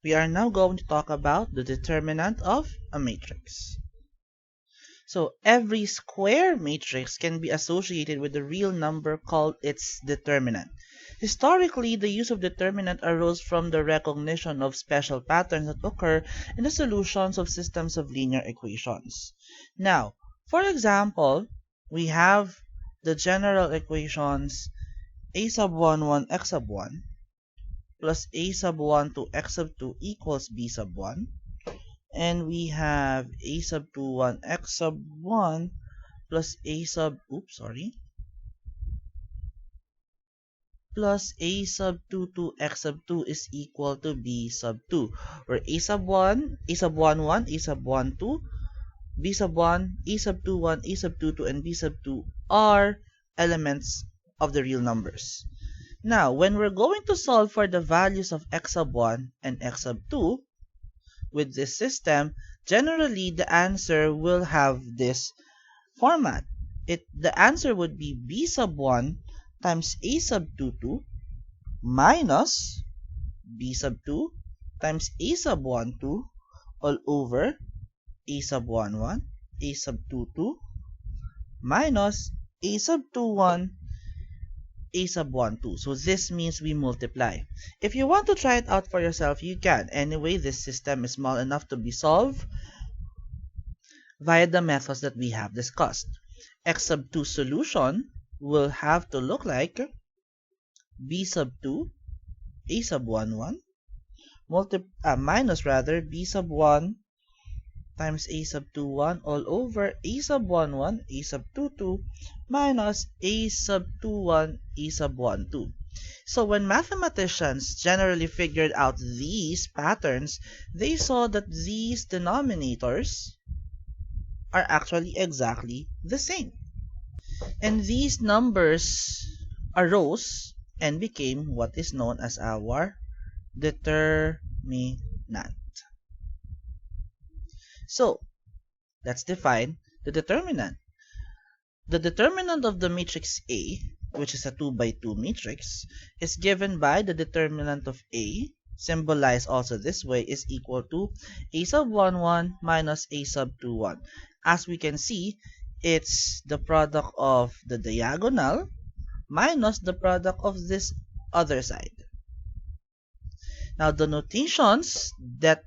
We are now going to talk about the determinant of a matrix. So every square matrix can be associated with a real number called its determinant. Historically, the use of determinant arose from the recognition of special patterns that occur in the solutions of systems of linear equations. Now, for example, we have the general equations a sub 1 1 x sub 1 plus a sub 1 2 x sub 2 equals b sub 1. And we have a sub 2 1 x sub 1 plus a sub plus a sub 2 2 x sub 2 is equal to b sub 2, where a sub 1, a sub 1 1, a sub 1 2, b sub 1, a sub 2 1, a sub 2 2, and b sub 2 are elements of the real numbers. Now, when we're going to solve for the values of x sub 1 and x sub 2, with this system, generally the answer will have this format. The answer would be b sub 1 times a sub 2 2 minus b sub 2 times a sub 1 2 all over a sub 1 1, a sub 2 2 minus a sub 2 1, a sub 1 2. So this means we multiply. If you want to try it out for yourself, you can. Anyway, this system is small enough to be solved via the methods that we have discussed. X sub 2 solution will have to look like b sub 2 a sub 1 1 minus b sub 1 times a sub 2 1 all over a sub 1 1 a sub 2 2 minus a sub 2 1 a sub 1 2. So when mathematicians generally figured out these patterns, they saw that these denominators are actually exactly the same. And these numbers arose and became what is known as our determinant. So, let's define the determinant. The determinant of the matrix A, which is a 2 by 2 matrix, is given by the determinant of A, symbolized also this way, is equal to a sub 1 1 minus a sub 2 1. As we can see, it's the product of the diagonal minus the product of this other side. Now, the notations that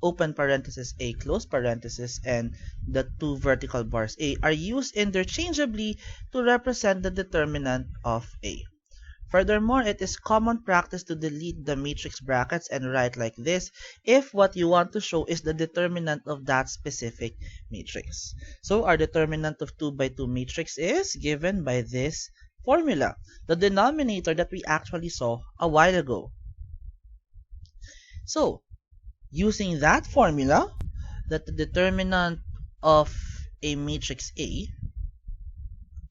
open parenthesis A, close parenthesis, and the two vertical bars A are used interchangeably to represent the determinant of A. Furthermore, it is common practice to delete the matrix brackets and write like this if what you want to show is the determinant of that specific matrix. So our determinant of 2 by 2 matrix is given by this formula, the denominator that we actually saw a while ago. So, using that formula, that the determinant of a matrix A,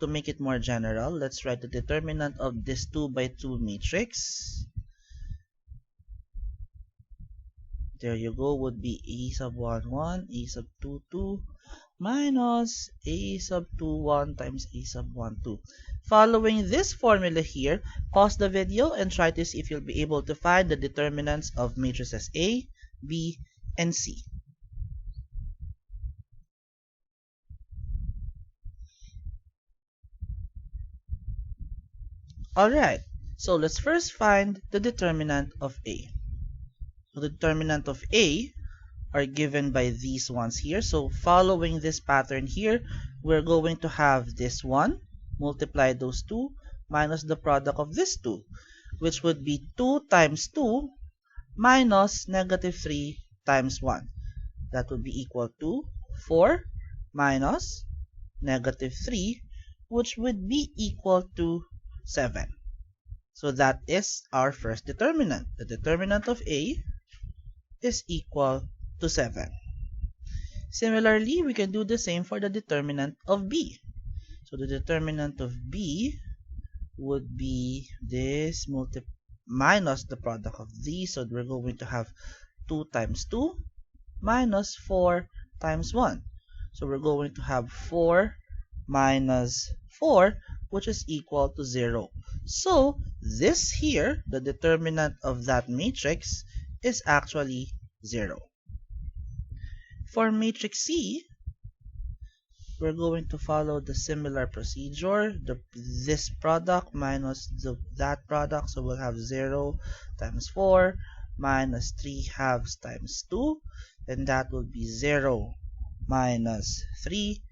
to make it more general, let's write the determinant of this 2 by 2 matrix. There you go, would be a sub 1 1, a sub 2 2, minus a sub 2 1 times a sub 1 2. Following this formula here, pause the video and try to see if you'll be able to find the determinants of matrices A, B, and C. Alright, so let's first find the determinant of A. So the determinant of A are given by these ones here. So following this pattern here, we're going to have this one, multiply those two, minus the product of this two, which would be 2 times 2 minus negative 3 times 1. That would be equal to 4 minus negative 3, which would be equal to 7. So that is our first determinant. The determinant of A is equal to 7. Similarly, we can do the same for the determinant of B. So the determinant of B would be this minus the product of these. So we're going to have 2 times 2 minus 4 times 1. So we're going to have 4 minus 4, which is equal to 0. So this here, the determinant of that matrix, is actually 0. For matrix C, we're going to follow the similar procedure. This product minus that product, so we'll have 0 times 4 minus 3 halves times 2, and that will be 0 minus 3,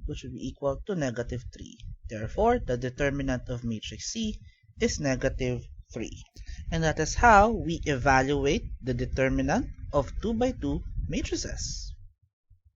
which will be equal to negative 3. Therefore, the determinant of matrix C is negative 3. And that is how we evaluate the determinant of 2 by 2 matrices.